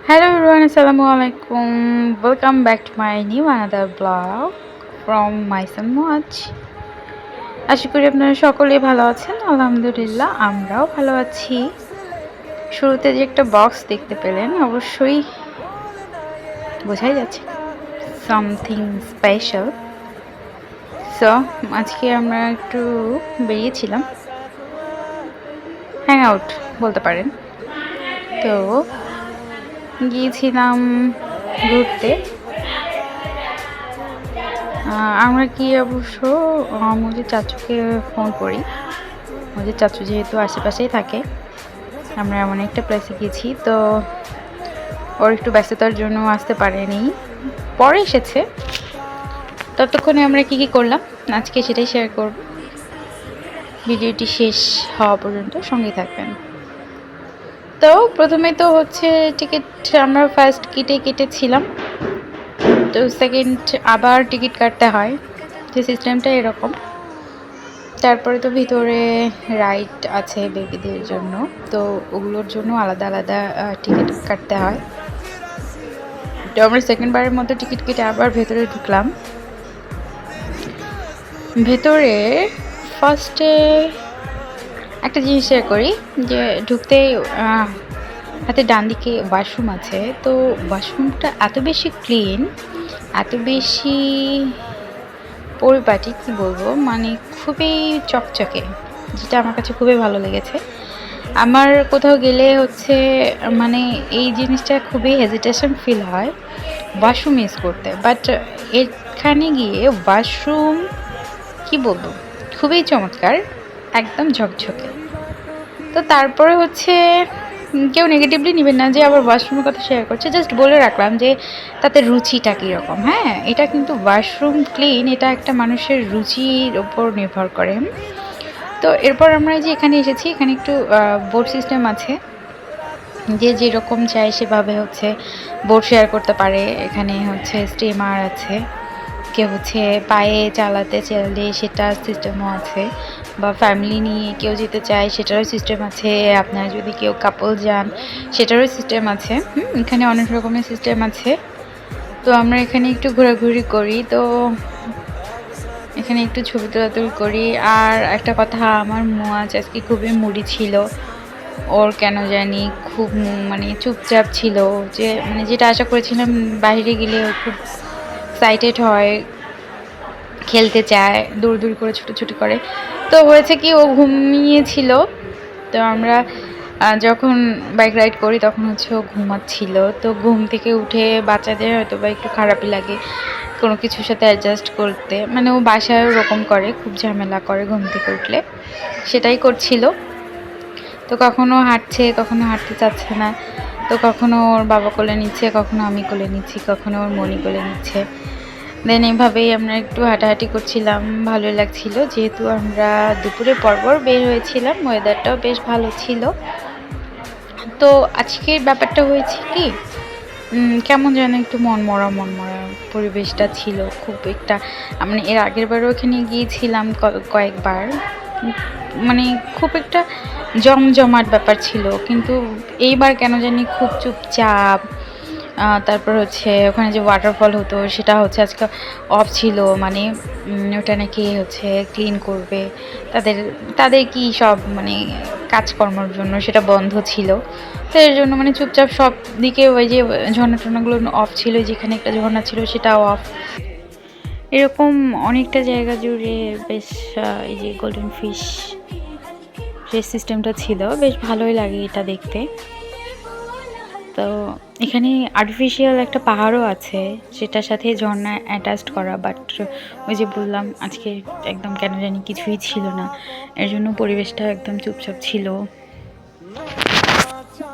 Hello everyone, Assalamualaikum. Welcome back to my new another vlog from my son Watch. আশা করি আপনারা সকলেই ভালো আছেন। আলহামদুলিল্লাহ আমরাও ভালো আছি। শুরুতে যে একটা বক্স দেখতে পেলেন অবশ্যই বোঝাই যাচ্ছে সামথিং স্পেশাল। সো আজকে আমরা একটু বেরিয়েছিলাম, হ্যাং আউট বলতে পারেন। তো গিয়েছিলাম ঘুরতে। আমরা কি অবশ্য মজিদ চাচুকে ফোন করি। মজিদ চাচু যেহেতু আশেপাশেই থাকে, আমরা এমন একটা প্লেসে গেছি, তো ওর একটু ব্যস্ততার জন্য আসতে পারেনি, পরে এসেছে। ততক্ষণে আমরা কি কি করলাম আজকে সেটাই শেয়ার করব। ভিডিওটি শেষ হওয়া পর্যন্ত সঙ্গে থাকবেন। তো প্রথমে তো হচ্ছে টিকিট, আমরা ফার্স্ট কেটেছিলাম, তো সেকেন্ড আবার টিকিট কাটতে হয়, যে সিস্টেমটা এরকম। তারপরে তো ভিতরে রাইড আছে বেবিদের জন্য, তো ওগুলোর জন্য আলাদা আলাদা টিকিট কাটতে হয়। তো আমরা সেকেন্ডবারের মতো টিকিট কেটে আবার ভেতরে ঢুকলাম। ভেতরে ফার্স্টে একটা জিনিস শেয়ার করি, যে ঢুকতেই হাতে ডান দিকে ওয়াশরুম আছে। তো ওয়াশরুমটা এত বেশি ক্লিন, এত বেশি পরিপাটি, কি বলবো, মানে খুবই চকচকে, যেটা আমার কাছে খুবই ভালো লেগেছে। আমার কোথাও গেলে হচ্ছে মানে এই জিনিসটা খুবই হেজিটেশন ফিল হয় ওয়াশরুম ইউজ করতে, বাট এখানে গিয়ে ওয়াশরুম কি বলবো খুবই চমৎকার, একদম ঝকঝকে। তো তারপরে হচ্ছে কেউ নেগেটিভলি নেবেন না যে আবার ওয়াশরুমের কথা শেয়ার করছে, জাস্ট বলে রাখলাম যে তাতে রুচিটা কীরকম। হ্যাঁ, এটা কিন্তু ওয়াশরুম ক্লিন, এটা একটা মানুষের রুচির ওপর নির্ভর করে। তো এরপর আমরা যে এখানে এসেছি, এখানে একটু বোর্ড সিস্টেম আছে, যে যেরকম চায় সেভাবে হচ্ছে বোর্ড শেয়ার করতে পারে। এখানে হচ্ছে স্টিমার আছে, কেউ হচ্ছে পায়ে চালাতে চাইলে সেটার সিস্টেমও আছে, বা ফ্যামিলি নিয়ে কেউ যেতে চায় সেটারও সিস্টেম আছে। আপনার যদি কেউ কাপল যান সেটারও সিস্টেম আছে। এখানে অনেক রকমের সিস্টেম আছে। তো আমরা এখানে একটু ঘোরাঘুরি করি, তো এখানে একটু ছবি তোলাতুলি করি। আর একটা কথা, আমার মুয়াজ আজকে খুবই মুডি ছিল, ওর কেন জানি খুব মানে চুপচাপ ছিল, যে মানে যেটা আশা করেছিলাম বাইরে গেলে ও খুব এক্সাইটেড হয়, খেলতে চায়, দৌড়দৌড়ি করে ছুটোছুটি করে। তো হয়েছে কি, ও ঘুমিয়েছিল। তো আমরা যখন বাইক রাইড করি তখন হচ্ছে ও ঘুমাচ্ছিল। তো ঘুম থেকে উঠে বাচ্চাদের হয়তো বা একটু খারাপই লাগে কোনো কিছুর সাথে অ্যাডজাস্ট করতে, মানে ও বাসায় ওরকম করে, খুব ঝামেলা করে ঘুম থেকে উঠলে, সেটাই করছিল। তো কখনো হাঁটছে, কখনো হাঁটতে চাচ্ছে না। তো কখনো ওর বাবা কোলে নিচ্ছে, কখনো আমি কোলে নিচ্ছি, কখনো ওর মনি কোলে নিচ্ছে। দেন এইভাবেই আমরা একটু হাঁটাহাঁটি করছিলাম, ভালোই লাগছিল। যেহেতু আমরা দুপুরে পরপর বের হয়েছিলাম, ওয়েদারটাও বেশ ভালো ছিল। তো আজকের ব্যাপারটা হয়েছে কি, কেমন যেন একটু মনমরা পরিবেশটা ছিল, খুব একটা মানে এর আগের বারও ওখানে গিয়েছিলাম কয়েকবার, মানে খুব একটা জমজমাট ব্যাপার ছিল, কিন্তু এইবার কেন জানি খুব চুপচাপ। তারপর হচ্ছে ওখানে যে ওয়াটারফল হতো সেটা হচ্ছে আজকে অফ ছিল, মানে ওটা নাকি হচ্ছে ক্লিন করবে, তাদের তাদের কি সব মানে কাজকর্মের জন্য সেটা বন্ধ ছিল। তো এর জন্য মানে চুপচাপ সব দিকে ওই যে ঝর্ণা টর্নাগুলো অফ ছিল, যেখানে একটা ঝর্ণা ছিল সেটাও অফ। এরকম অনেকটা জায়গা জুড়ে বেশ এই যে গোল্ডেন ফিশ যে সিস্টেমটা ছিল, বেশ ভালোই লাগে এটা দেখতে। তো এখানে আর্টিফিশিয়াল একটা পাহাড়ও আছে, সেটার সাথে ঝর্ণা অ্যাটাচড করা, বাট ওই যে বললাম আজকে একদম কেন জানি কিছুই ছিল না, এর জন্য পরিবেশটা একদম চুপচাপ ছিল।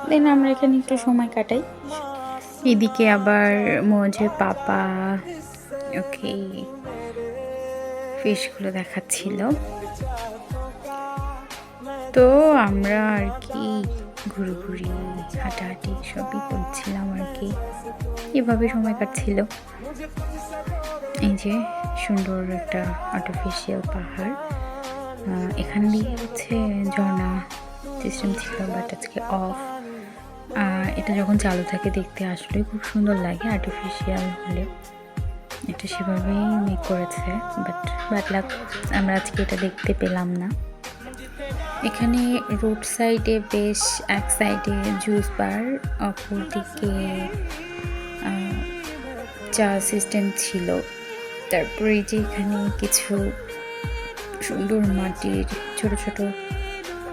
দেন আমরা এখানে একটু সময় কাটাই। এদিকে আবার মোজের পাপা ওকে ফিশগুলো দেখাচ্ছিল। তো আমরা আর কি ঘুরঘুরি হাঁটাহাঁটি সবই করছিলাম আর কি, এভাবে সময় কাটছিল। এই যে সুন্দর একটা আর্টিফিশিয়াল পাহাড়, এখান দিয়ে হচ্ছে ঝর্ণা সিস্টেম ছিল, বাট আজকে অফ। এটা যখন চালু থাকে দেখতে আসলে খুব সুন্দর লাগে, আর্টিফিশিয়াল হলে এটা সেভাবেই মেক করেছে, বাট ব্যাড লাক আমরা আজকে এটা দেখতে পেলাম না। এখানে রোড সাইডে বেশ এক সাইডে জুস বার, অপর দিকে চা সিস্টেম ছিল। তারপরে যে এখানে কিছু সুন্দর মাটির ছোট ছোট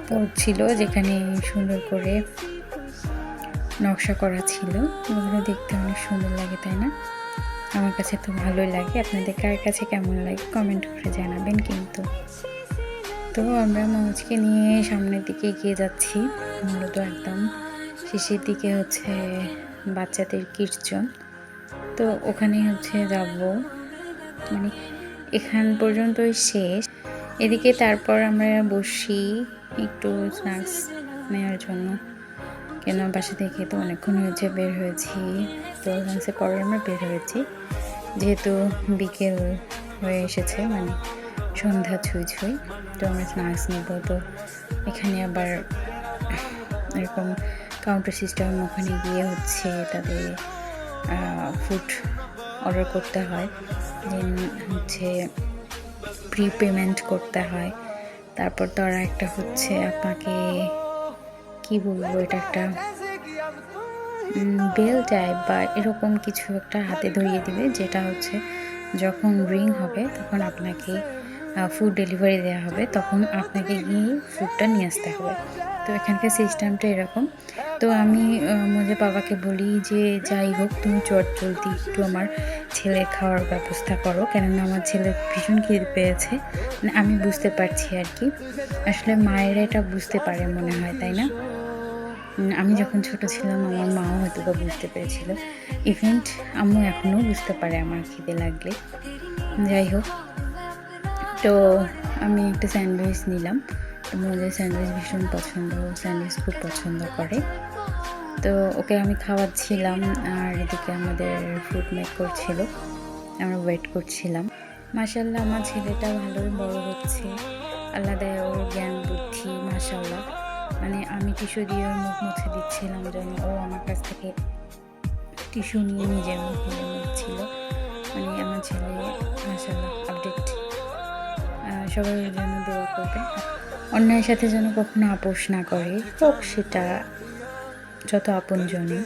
পট ছিল যেখানে সুন্দর করে নকশা করা ছিল, ওগুলো দেখতে অনেক সুন্দর লাগে, তাই না? আমার কাছে তো ভালোই লাগে। আপনাদের কার কাছে কেমন লাগে কমেন্ট করে জানাবেন কিন্তু। তো আমরা মৌজকে নিয়ে সামনের দিকে এগিয়ে যাচ্ছি, মূলত একদম শেষের দিকে হচ্ছে বাচ্চাদের কিডস, তো ওখানে হচ্ছে যাব, মানে এখান পর্যন্তই শেষ। এদিকে তারপর আমরা বসি একটু স্ন্যাক্স নেওয়ার জন্য, কেন বাসা থেকে তো অনেকক্ষণ হয়েছে বের হয়েছি, তো লাঞ্চের পরে আমরা বের হয়েছি, যেহেতু বিকেল হয়ে এসেছে, মানে সন্ধ্যা ছুঁই ছুঁই, তো আমরা স্ন্যাক্স নেব। তো এখানে আবার এরকম কাউন্টার সিস্টেম, ওখানে গিয়ে হচ্ছে তাদের ফুড অর্ডার করতে হয়, দেন হচ্ছে প্রি পেমেন্ট করতে হয়। তারপর তারা একটা হচ্ছে আপনাকে কি বলবো, এটা একটা বেল টাইপ বা এরকম কিছু একটা হাতে ধরিয়ে দিবে, যেটা হচ্ছে যখন রিং হবে তখন আপনাকে ফুড ডেলিভারি দেওয়া হবে, তখন আপনাকে গিয়ে ফুডটা নিয়ে আসতে হবে। তো এখানকার সিস্টেমটা এরকম। তো আমি মজে বাবাকে বলি যে যাই হোক তুমি জলদি একটু আমার ছেলে খাওয়ার ব্যবস্থা করো, কেননা আমার ছেলে ভীষণ খিদে পেয়েছে। মানে আমি বুঝতে পারছি আর কি, আসলে মায়েরা এটা বুঝতে পারে মনে হয়, তাই না? আমি যখন ছোট ছিলাম আমার মাও হয়তো বা বুঝতে পেরেছিল, ইভেন্ট আম্মু এখনও বুঝতে পারে আমার খিদে লাগলে। যাই হোক, তো আমি একটা স্যান্ডউইচ নিলাম। তো মজার স্যান্ডউইচ ভীষণ পছন্দ, স্যান্ডউইচ খুব পছন্দ করে, তো ওকে আমি খাওয়াচ্ছিলাম, আর এদিকে আমাদের ফুড মেক করছিল, আমরা ওয়েট করছিলাম। মাশাআল্লাহ আমার ছেলেটা ভালোই বড় হচ্ছে, আল্লাহ দেয় ওর জ্ঞান বুদ্ধি মাশাআল্লাহ। মানে আমি টিস্যু দিয়ে ওর মুখ মুছে দিচ্ছিলাম যেন ও আমার কাছ থেকে টিস্যু নিয়ে নিজের মুখ মুছছিল। মানে আমার ছেলে মাশাআল্লাহ আপডেট। সবাই ওর জন্য দোয়া করবে, অন্যের সাথে যেন কখনো আপোষ না করে, হোক সেটা যত আপনজনই,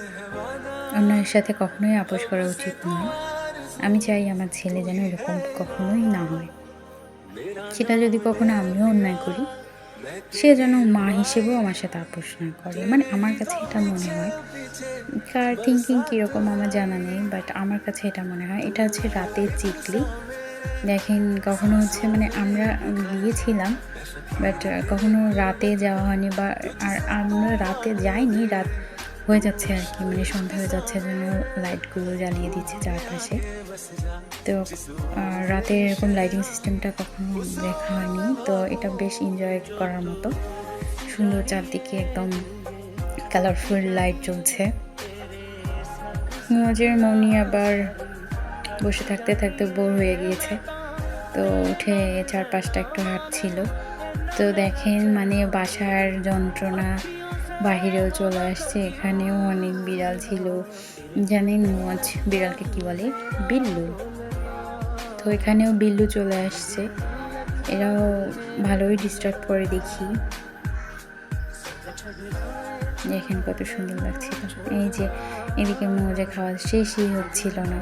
অন্যের সাথে কখনোই আপোষ করা উচিত নয়। আমি চাই আমার ছেলে যেন এরকম কখনোই না হয়, সেটা যদি কখনো আমিও অন্যায় করি সে যেন মা হিসেবেও আমার সাথে আপোষ না করে। মানে আমার কাছে এটা মনে হয়, কার থিঙ্কিং কীরকম আমার জানা নেই, বাট আমার কাছে এটা মনে হয়। এটা হচ্ছে রাতের চিকলি, দেখেন কখনো হচ্ছে মানে আমরা গিয়েছিলাম বাট কখনো রাতে যাওয়া হয়নি, বা আর আমরা রাতে যাইনি, রাত হয়ে যাচ্ছে আর কি, মানে সন্ধ্যা হয়ে যাচ্ছে যেন লাইটগুলো জ্বালিয়ে দিচ্ছে চারপাশে। তো রাতে এরকম লাইটিং সিস্টেমটা কখনো দেখা হয়নি, তো এটা বেশ এনজয় করার মতো, সুন্দর চারদিকে একদম কালারফুল লাইট জ্বলছে। মজের মনি আবার বসে থাকতে থাকতে বোর হয়ে গিয়েছে, তো উঠে চারপাশটা একটু হাঁটছিল। তো দেখেন মানে বাসার যন্ত্রণা বাহিরেও চলে আসছে, এখানেও অনেক বিড়াল ছিল। জানেন মজ বিড়ালকে কি বলে? বিল্লু। তো এখানেও বিল্লু চলে আসছে, এরাও ভালোই ডিস্টার্ব করে দেখি। দেখেন কত সুন্দর লাগছিল। এই যে এদিকে মজা খাওয়া শেষই হচ্ছিল না,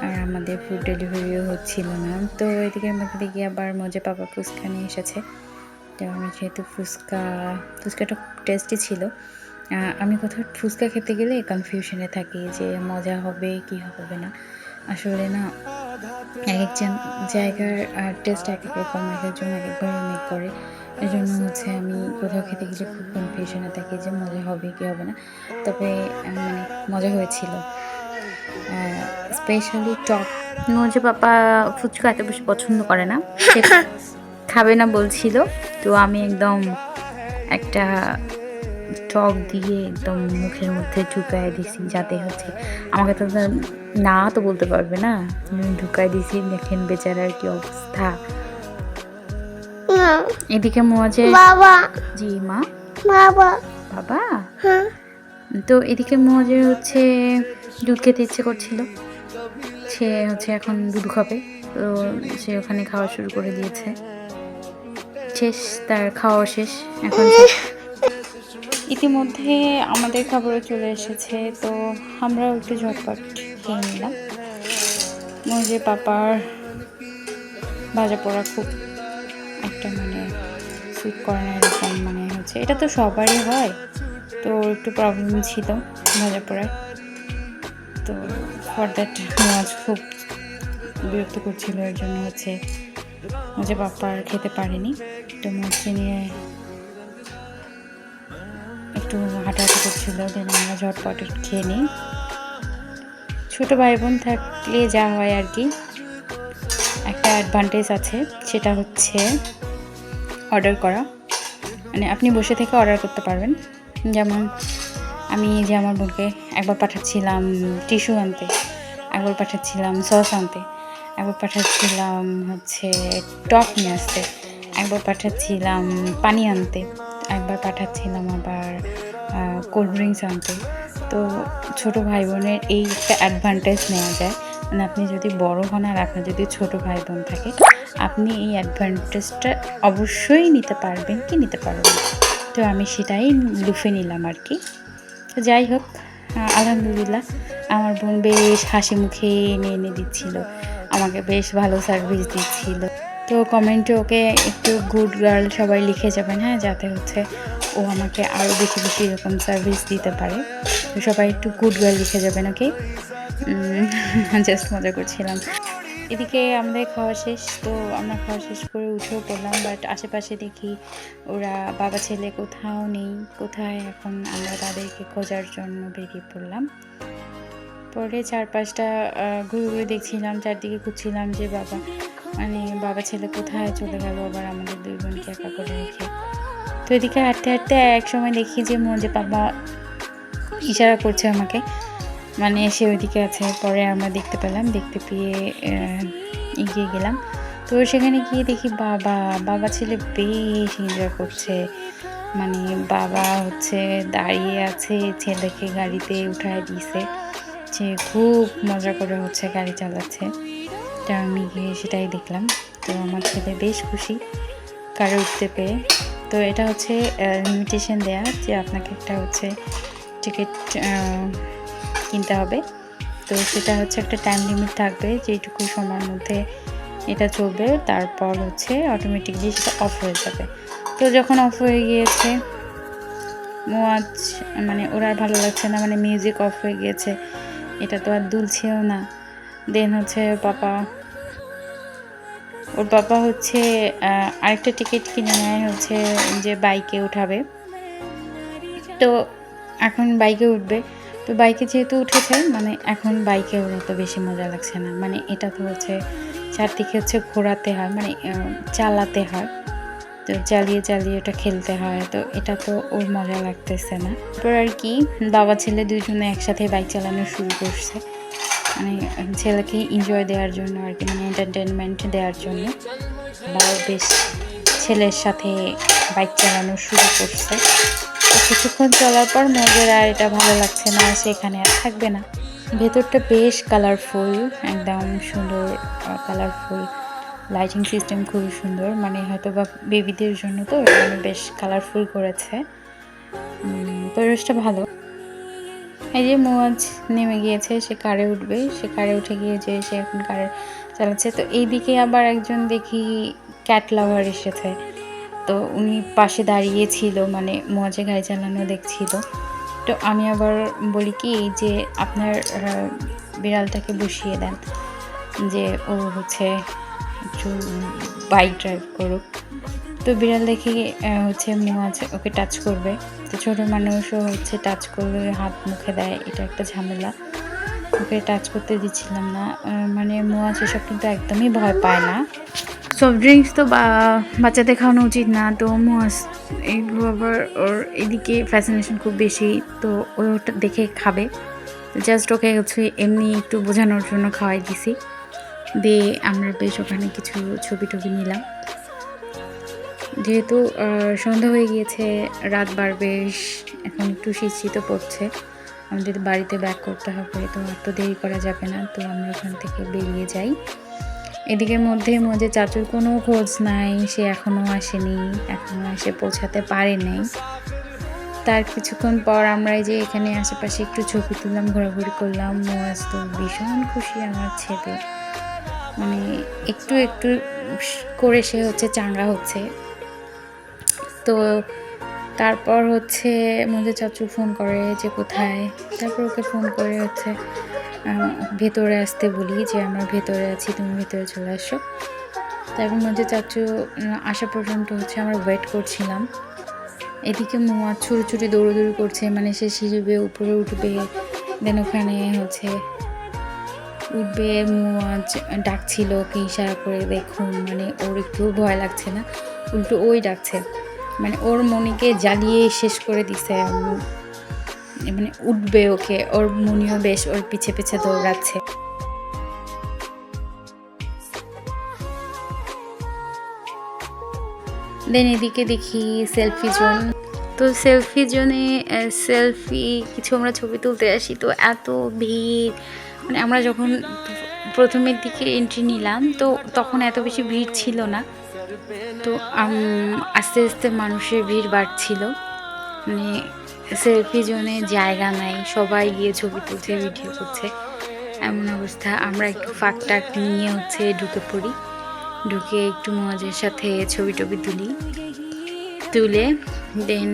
আর আমাদের ফুড ডেলিভারিও হচ্ছিল না। তো এদিকের মধ্যে দেখি আবার মজা পাপা ফুচকা নিয়ে এসেছে। তো আমরা যেহেতু ফুচকাটা টেস্টি ছিল, আমি কোথাও ফুচকা খেতে গেলে কনফিউশনে থাকি যে মজা হবে কি হবে না। আসলে না, এক একজন জায়গার টেস্ট এক এক রকম, এক একজন এক একভাবে মেক করে। এই জন্য হচ্ছে আমি কোথাও খেতে গেলে খুব কনফিউশনে থাকি যে মজা হবে কি হবে না। তবে মানে মজা হয়েছিল, স্পেশালি টক। মজা পাপা ফুচকা এত বেশি পছন্দ করে না, সে খাবে না বলছিল, তো আমি একদম একটা টক দিয়ে একদম মুখের মধ্যে ঢুকাই দিছি, যাতে হচ্ছে আমাকে তো না তো বলতে পারবে না, ঢুকাই দিছি। দেখেন বেচারার কি অবস্থা। এদিকে মজে বাবা, জি মা, বাবা বাবা, তো এদিকে মজের হচ্ছে দুধ খেতে ইচ্ছে করছিল, সে হচ্ছে এখন দুধ খাবে। তো সে ওখানে খাওয়া শুরু করে দিয়েছে, শেষ তার খাওয়া শেষ এখন। ইতিমধ্যে আমাদের খাবারও চলে এসেছে, তো আমরাও একটু ঝটপট খেয়ে নিলাম। মজে পাপার ভাজা পোড়া খুব একটা মানে সুইট কর্নার এরকম মানে হচ্ছে, এটা তো সবারই হয়, তো একটু প্রবলেম ছিল ভাজা পোড়ায়। তো ফর দ্যাট মাছ খুব বিরক্ত করছিল, এর জন্য হচ্ছে মজে পাপার খেতে পারেনি। তো মাছকে নিয়ে একটু হাঁটাহাঁটি করছিল, দেন আমরা ঝটপট খেয়ে নিই। ছোটো ভাই বোন থাকলে যা হয় আর কি, একটা অ্যাডভান্টেজ আছে, সেটা হচ্ছে অর্ডার করা। মানে আপনি বসে থেকে অর্ডার করতে পারবেন। যেমন আমি যে আমার বোনকে একবার পাঠাচ্ছিলাম টিস্যু আনতে, একবার পাঠাচ্ছিলাম সস আনতে, একবার পাঠাচ্ছিলাম হচ্ছে টক নিয়ে আসতে, একবার পাঠাচ্ছিলাম পানি আনতে, একবার পাঠাচ্ছিলাম আবার কোল্ড ড্রিঙ্কস আনতে। তো ছোটো ভাই বোনের এই একটা অ্যাডভান্টেজ নেওয়া যায়, মানে আপনি যদি বড় হন আর আপনার যদি ছোটো ভাই বোন থাকে, আপনি এই অ্যাডভান্টেজটা অবশ্যই নিতে পারবেন কি নিতে পারবেন। তো আমি সেটাই লুফে নিলাম আর কি। তো যাই হোক, আলহামদুলিল্লাহ আমার বোন বেশ হাসি মুখে এনে দিচ্ছিল, আমাকে বেশ ভালো সার্ভিস দিচ্ছিল। তো কমেন্টে ওকে একটু গুড গার্ল সবাই লিখে যাবেন, হ্যাঁ, যাতে হচ্ছে ও আমাকে আরও বেশি বেশি এরকম সার্ভিস দিতে পারে। তো সবাই একটু গুড গার্ল লিখে যাবেন, ওকে। জাস্ট মজা করছিলাম। এদিকে আমাদের খাওয়া শেষ, তো আমরা খাওয়া শেষ করে উঠেও পড়লাম, বাট আশেপাশে দেখি ওরা বাবা ছেলে কোথাও নেই, কোথায় এখন আমরা তাদেরকে খোঁজার জন্য বেরিয়ে পড়লাম। পরে চারপাশটা ঘুরে ঘুরে দেখছিলাম, চারদিকে খুঁজছিলাম যে বাবা ছেলে কোথায় চলে গেল আবার আমাদের দুই বোনকে একা করে রেখে। তো এদিকে হাঁটতে হাঁটতে এক সময় দেখি যে মজে বাবা ইশারা করছে আমাকে, মানে সে ওইদিকে আছে। পরে আমরা দেখতে পেলাম, দেখতে পেয়ে এগিয়ে গেলাম। তো সেখানে গিয়ে দেখি বাবা ছেলে বেশ এনজয় করছে, মানে বাবা হচ্ছে দাঁড়িয়ে আছে, ছেলেকে গাড়িতে উঠায় দিয়েছে, সে খুব মজা করে হচ্ছে গাড়ি চালাচ্ছে। তা আমি গিয়ে সেটাই দেখলাম। তো আমার ছেলে বেশ খুশি কারে উঠতে পেয়ে। তো এটা হচ্ছে লিমিটেশন দেয়া যে আপনাকে একটা হচ্ছে টিকিট কিনতে হবে। তো সেটা হচ্ছে একটা টাইম লিমিট থাকবে, যেটুকু সময়ের মধ্যে এটা চলবে, তারপর হচ্ছে অটোমেটিকলি সেটা অফ হয়ে যাবে। তো যখন অফ হয়ে গিয়েছে, মোয়াজ মানে ওরা আর ভালো লাগছে না, মানে মিউজিক অফ হয়ে গিয়েছে, এটা তো আর দুলছেও না। দেন হচ্ছে ওর বাবা হচ্ছে আরেকটা টিকিট কিনে নেয়, হচ্ছে যে বাইকে উঠাবে। তো এখন বাইকে উঠবে, তো বাইকে যেহেতু উঠেছে, মানে এখন বাইকে ওর তো বেশি মজা লাগছে না, মানে এটা তো হচ্ছে চারদিকে হচ্ছে ঘোরাতে হয়, মানে চালাতে হয়, তো চালিয়ে চালিয়ে ওটা খেলতে হয়, তো এটা তো ওর মজা লাগতেছে না। তারপর আর কি বাবা ছেলে দুজনে একসাথে বাইক চালানো শুরু করছে, মানে ছেলেকে এনজয় দেওয়ার জন্য আর কি, মানে এন্টারটেনমেন্ট দেওয়ার জন্য বাবা বেশ ছেলের সাথে বাইক চালানো শুরু করছে। তো কিছুক্ষণ চলার পর মজের আর এটা ভালো লাগছে না, সেখানে আর থাকবে না। ভেতরটা বেশ কালারফুল, একদম সুন্দর কালারফুল, লাইটিং সিস্টেম খুবই সুন্দর, মানে হয়তো বা বেবিদের জন্য তো এখানে বেশ কালারফুল করেছে, পরিবেশটা ভালো। এই যে মোয়াজ নেমে গিয়েছে, সে কারে উঠবে, সে কারে উঠে গিয়েছে, সে এখন কারে চালাচ্ছে। তো এইদিকে আবার একজন দেখি ক্যাট লাভার এসেছে, তো উনি পাশে দাঁড়িয়েছিল, মানে মোয়াজে গাড়ি চালানো দেখছিল। তো আমি আবার বলি কি যে আপনার বিড়ালটাকে বসিয়ে দেন, যে ও হচ্ছে একটু বাইক ড্রাইভ করুক। তো বিড়াল দেখে হচ্ছে মোয়াজ ওকে টাচ করবে, তো ছোটো মানুষও হচ্ছে টাচ করবে, হাত মুখে দেয়, এটা একটা ঝামেলা, ওকে টাচ করতে দিচ্ছিলাম না। মানে মোয়াজ এসব কিন্তু একদমই ভয় পায় না। সফট ড্রিঙ্কস তো বাচ্চাদের খাওয়ানো উচিত না, তো মোয়াজ এগুলো আবার ওর এদিকে ফ্যাসিনেশন খুব বেশি, তো ওটা দেখে খাবে। তো জাস্ট ওকে হচ্ছে এমনি একটু বোঝানোর জন্য খাওয়াই দিছি, দিয়ে আমরা বেশ ওখানে কিছু ছবি টবি নিলাম। যেহেতু সন্ধ্যা হয়ে গিয়েছে, রাত বাড়বে, এখন একটু শীত পড়ছে, আমাদের বাড়িতে ব্যাক করতে হবে, তো এত দেরি করা যাবে না। তো আমরা ওখান থেকে বেরিয়ে যাই। এদিকের মধ্যে মজে চাচুর কোনো খোঁজ নাই, সে এখনও আসেনি, এখনও এসে পৌঁছাতে পারে নাই। তার কিছুক্ষণ পর আমরা এই যে এখানে আশেপাশে একটু ছবি তুললাম, ঘোরাঘুরি করলাম। মোয়াজ তো ভীষণ খুশি আমার ছেলে, মানে একটু একটু করে সে হচ্ছে চাঙ্গা হচ্ছে। তো তারপর হচ্ছে মধ্যে চাচু ফোন করে যে কোথায়, তারপর ওকে ফোন করে হচ্ছে ভেতরে আসতে বলি যে আমরা ভেতরে আছি, তুমি ভেতরে চলে আসো। তারপর মধ্যে চাচু আসা পর্যন্ত হচ্ছে আমরা ওয়েট করছিলাম। এদিকে মোয়া ছুটি দৌড়োদৌড়ি করছে, মানে সে সিঁড়ি বেয়ে উপরে উঠবে, দেন ওখানে হচ্ছে উঠবে। মোয়া ডাকছিল কি ইশারা করে, দেখুন মানে ওর একটু ভয় লাগছে না, উল্টো ওই ডাকছে, মানে ওর মনিকে জ্বালিয়ে শেষ করে দিছে, মানে উঠবে ওকে, ওর মনিও বেশ ওর পিছে পিছে দৌড়াচ্ছে। দেন এদিকে দেখি সেলফি জোন। তো সেলফি জোনে কিছু আমরা ছবি তুলতে আসি, তো এত ভিড়, মানে আমরা যখন প্রথমের দিকে এন্ট্রি নিলাম তো তখন এত বেশি ভিড় ছিল না। তো আস্তে আস্তে মানুষের ভিড় বাড়ছিল, মানে সেলফি জোনে জায়গা নাই, সবাই গিয়ে ছবি তুলছে, ভিডিও করছে, এমন অবস্থা। আমরা একটু ফাঁক টাক নিয়ে হচ্ছে ঢুকে পড়ি, ঢুকে একটু মজার সাথে ছবি টবি তুলে দেন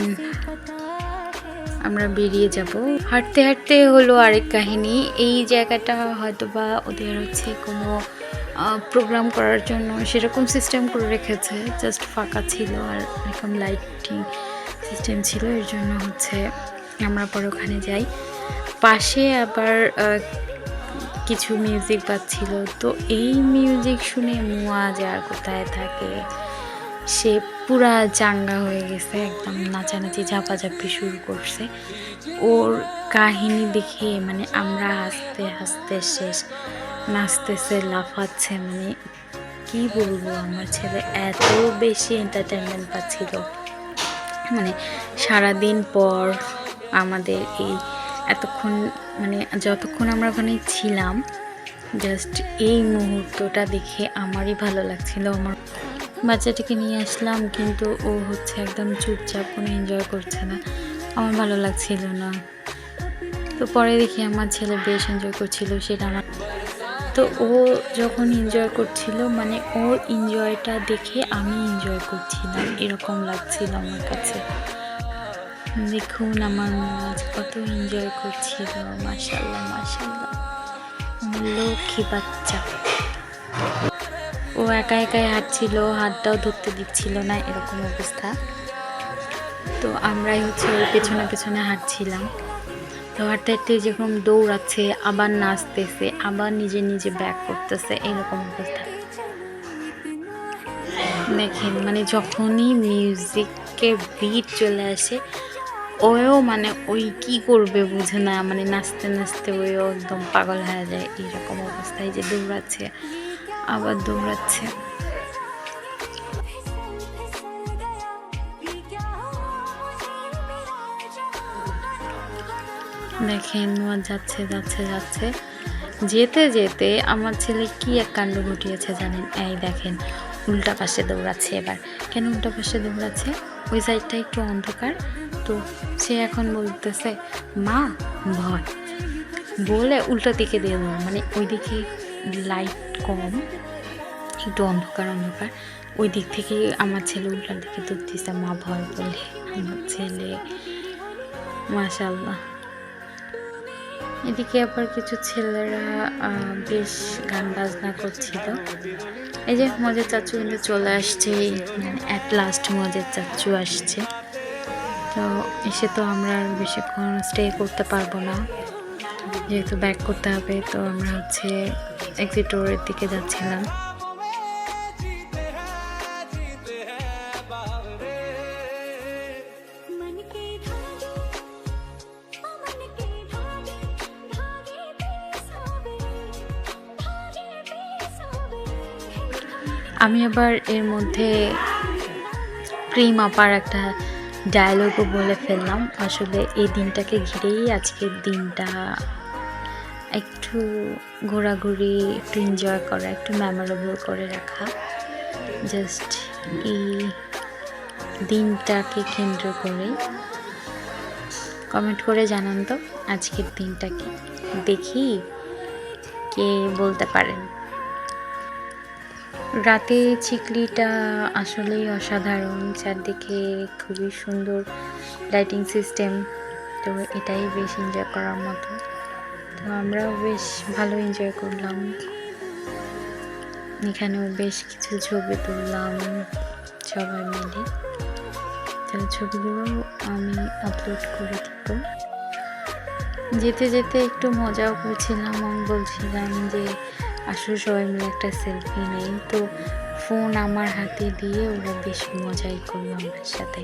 আমরা বেরিয়ে যাব। হাঁটতে হাঁটতে হলো আরেক কাহিনী। এই জায়গাটা হয়তো বা ওদের হচ্ছে কোনো প্রোগ্রাম করার জন্য সেরকম সিস্টেম করে রেখেছে, জাস্ট ফাঁকা ছিল আর এরকম লাইটিং সিস্টেম ছিল, এর জন্য হচ্ছে আমরা পরে ওখানে যাই। পাশে আবার কিছু মিউজিক বাজছিল, তো এই মিউজিক শুনে মুয়াজ আর কোথায় থাকে, সে পুরা চাঙ্গা হয়ে গেছে, একদম নাচানাচি ঝাপাঝাপি শুরু করছে। ওর কাহিনী দেখে মানে আমরা হাসতে হাসতে শেষ, নাচতেছে, লাফাচ্ছে, মানে কি বলবো, আমার ছেলে এত বেশি এন্টারটেনমেন্ট পাচ্ছিল। মানে সারাদিন পর আমাদের এই এতক্ষণ, মানে যতক্ষণ আমরা ওখানে ছিলাম, জাস্ট এই মুহূর্তটা দেখে আমারই ভালো লাগছিল। আমার বাচ্চাটিকে নিয়ে আসলাম, কিন্তু ও হচ্ছে একদম চুপচাপ, কোনো এনজয় করছে না, আমার ভালো লাগছিল না। তো পরে দেখি আমার ছেলে বেশ এনজয় করছিল, সেটা আমার, তো ও যখন এনজয় করছিল মানে ওর এনজয়টা দেখে আমি এনজয় করছিলাম, এরকম লাগছিল আমার কাছে। দেখুন আমার মাছ কত এনজয় করছিল, মাশাআল্লাহ মাশাআল্লাহ, আমার লক্ষ্মী বাচ্চা। ও একা একাই হাঁটছিল, হাতটাও ধরতে দিচ্ছিল না, এরকম অবস্থা। তো আমরাই হচ্ছে ওর পেছনে পেছনে হাঁটছিলাম। তো হাঁটতে হাঁটতে যেরকম দৌড়াচ্ছে, আবার নাচতেছে, আবার নিজে নিজে ব্যাক করতেছে, এরকম অবস্থা। দেখেন মানে যখনই মিউজিকের বিট চলে আসে, ওও মানে ওই কি করবে বুঝে না, মানে নাচতে নাচতে ওইও একদম পাগল হয়ে যায়, এইরকম অবস্থায় যে দৌড়াচ্ছে আবার দৌড়াচ্ছে। দেখেন যাচ্ছে যাচ্ছে যাচ্ছে, যেতে যেতে আমার ছেলে কি এক কাণ্ড ঘটিয়েছে জানেন? এই দেখেন উল্টা পাশে দৌড়াচ্ছে। এবার কেন উল্টা পাশে দৌড়াচ্ছে? ওই সাইডটা একটু অন্ধকার, তো সে এখন বলতেছে মা ভয়, বলে উল্টা দিকে দিয়ে দেবো, মানে ওই দিকে লাইট কম, একটু অন্ধকার অন্ধকার, ওই দিক থেকে আমার ছেলে উল্টার দিকে দৌড়তেছে মা ভয় বলে। আমার ছেলে মাশাআল্লাহ। এদিকে আবার কিছু ছেলেরা বেশ গান বাজনা করছিল। এই যে মজের চাচু কিন্তু চলে আসছে, মানে অ্যাট লাস্ট মজের চাচু আসছে। তো এসে তো আমরা আর বেশিক্ষণ স্টে করতে পারবো না, যেহেতু ব্যাক করতে হবে। তো আমরা হচ্ছে এক্সিট ডোরের দিকে যাচ্ছিলাম। আমি আবার এর মধ্যে প্রিম আপার একটা ডায়লগও বলে ফেললাম। আসলে এই দিনটাকে ঘিরেই আজকের দিনটা, একটু ঘোরাঘুরি, একটু এনজয় করা, একটু মেমোরেবল করে রাখা। জাস্ট এই দিনটাকে কেন্দ্র করে কমেন্ট করে জানান তো আজকের দিনটা কি, দেখি কে বলতে পারেন। রাতে চিকলিটা আসলেই অসাধারণ, চারদিকে খুবই সুন্দর লাইটিং সিস্টেম, তো এটাই বেশ এনজয় করার মতো। তো আমরাও বেশ ভালো এনজয় করলাম, এখানেও বেশ কিছু ছবি তুললাম সবাই মিলে। তো ছবিগুলো আমি আপলোড করে দিব। যেতে যেতে একটু মজাও করছিলাম, আমি বলছিলাম যে আসলে সবাই মিলে একটা সেলফি নেই। তো ফোন আমার হাতে দিয়ে ওরা বেশ মজাই করলো আমার সাথে।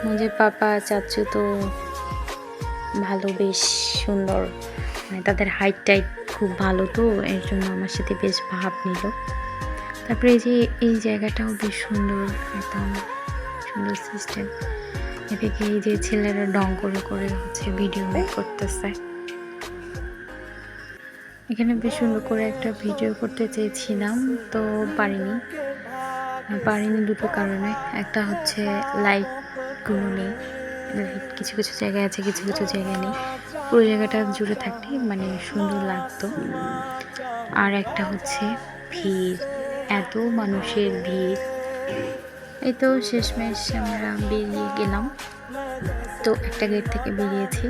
মজে পাপা চাচ্ছু তো ভালো, বেশ সুন্দর, মানে তাদের হাইট টাইট খুব ভালো, তো এর জন্য আমার সাথে বেশ ভাব নিল। তারপরে এই যে এই জায়গাটাও বেশ সুন্দর, একদম সুন্দর সিস্টেম। এদিকে এই যে ছেলেরা ডং করে করে হচ্ছে ভিডিও মেক করতেছে। এখানে বেশ সুন্দর করে একটা ভিডিও করতে চেয়েছিলাম, তো পারিনি দুটো কারণে। একটা হচ্ছে লাইটগুলো নেই, লাইট কিছু কিছু জায়গায় আছে, কিছু কিছু জায়গায় নেই। পুরো জায়গাটা জুড়ে থাকলে মানে সুন্দর লাগতো। আর একটা হচ্ছে ভিড়, এত মানুষের ভিড়। এই তো শেষমেশ আমরা বেরিয়ে গেলাম। তো একটা গেট থেকে বেরিয়েছি,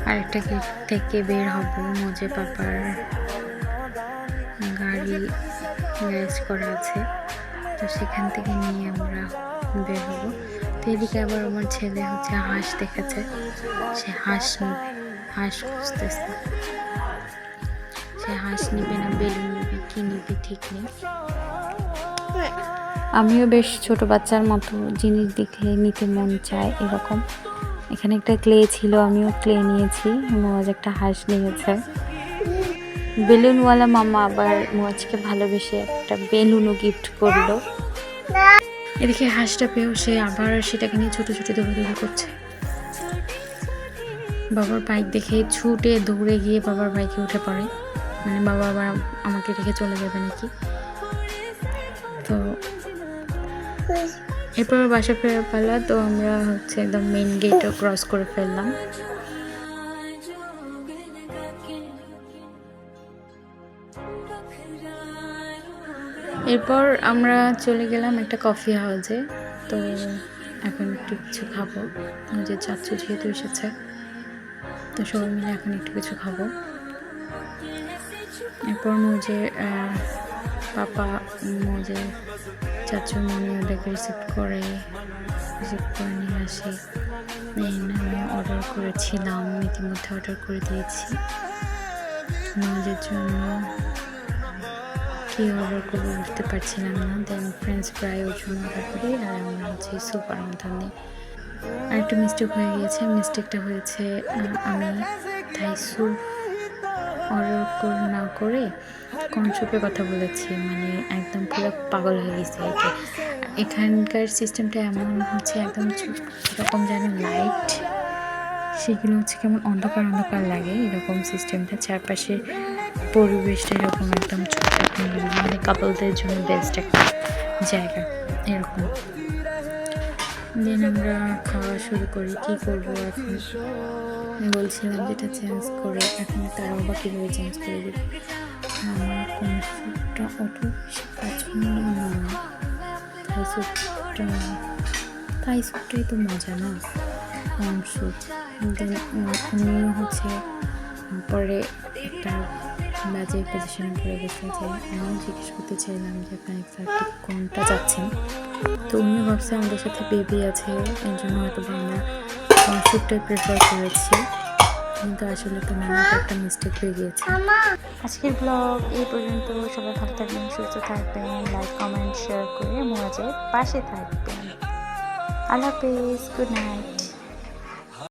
আর একটা গেট থেকে বের হব। মজে পাপার গাড়ি গ্যারেজ করা আছে, তো সেখান থেকে নিয়ে আমরা বের হব। তো এদিকে আবার আমার ছেলে হচ্ছে হাঁস দেখেছে, সে হাঁস নিবে, হাঁস খুঁজতেছে। সে হাঁস নিবে না বেলুন নিবে, কি নিবে ঠিক নেই। আমিও বেশ ছোট বাচ্চার মতো জিনিস দেখলে নিতে মন চায় এরকম। এখানে একটা ক্লে ছিল, আমিও ক্লে নিয়েছি। মোয়াজ একটা হাঁস নিয়েছে। বেলুনওয়ালা মামা আবার মোয়াজকে ভালোবেসে একটা বেলুনও গিফট করলো। এদিকে হাঁসটা পেয়েও সে আবার সেটাকে নিয়ে ছোট ছোট দৌড়াদৌড়ি করছে। বাবার বাইক দেখে ছুটে দৌড়ে গিয়ে বাবার বাইকে উঠে পড়ে, মানে বাবা আবার আমাকে রেখে চলে যাবে নাকি। তো এরপর বাসা ফেরার পালা। তো আমরা হচ্ছে একদম মেন গেটও ক্রস করে ফেললাম। এরপর আমরা চলে গেলাম একটা কফি হাউসে। তো এখন একটু কিছু খাবো, যে চাচ্ছু যেহেতু এসেছে, তো সবাই মিলে এখন একটু কিছু খাবো। এরপর মোজে পাপা মোজে চাচু মনে ওদেরকে রিসিভ করে নিয়ে আসে। আমি অর্ডার করেছিলাম, ইতিমধ্যে অর্ডার করে দিয়েছি। মোজের জন্য কি অর্ডার করবো বুঝতে পারছিলাম না। দেন ফ্রেঞ্চ ফ্রাই ওর জন্য অর্ডার করি, আর আমরা হচ্ছে সুপার মতো নিই। আর একটু মিস্টেক হয়ে গিয়েছে। মিস্টেকটা হয়েছে আমি থাই স্যুপ অর্ডার না করে কর্ন স্যুপের কথা বলেছি, মানে একদম পুরো পাগল হয়ে গেছে। এখানকার সিস্টেমটা এমন হচ্ছে, একদম এরকম যেন লাইট, সেগুলো হচ্ছে কেমন অন্ধকার অন্ধকার লাগে এরকম সিস্টেমটা। চারপাশের পরিবেশটা এরকম একদম ছোট, মানে কাপলদের জন্য বেস্ট একটা জায়গা এরকম। দেন আমরা খাওয়া শুরু করি। কী করবো এখন, বলছিলাম যেটা চেঞ্জ করে, এখন তারাও বা কীভাবে চেঞ্জ করে দেবে। আমার কোনো স্যুপটা অত বেশি পছন্দ নয়। থাই স্যুপটাই তো মজা না, কর্ন স্যুপ। দেন উনিও হচ্ছে পরে একটা বাজে পজিশনে পড়ে গেছে, যে আমিও জিজ্ঞেস করতে চাইলাম যে আপনার এক্সাক্টলি কোনটা যাচ্ছেন। তো উনিও ভাবছে আমাদের সাথে বেবি আছে, এর জন্য হয়তো আমরা কর্ন স্যুপটাই প্রেফার করেছি, কিন্তু আসলে তো আমার একটা মিস্টেক হয়ে গিয়েছে। আজকের ব্লগ এই পর্যন্ত। সবাই ভালো থাকবেন, সুস্থ থাকবেন, লাইক কমেন্ট শেয়ার করে মোয়াজের পাশে থাকবেন। আল্লাহ হাফেজ, গুড নাইট।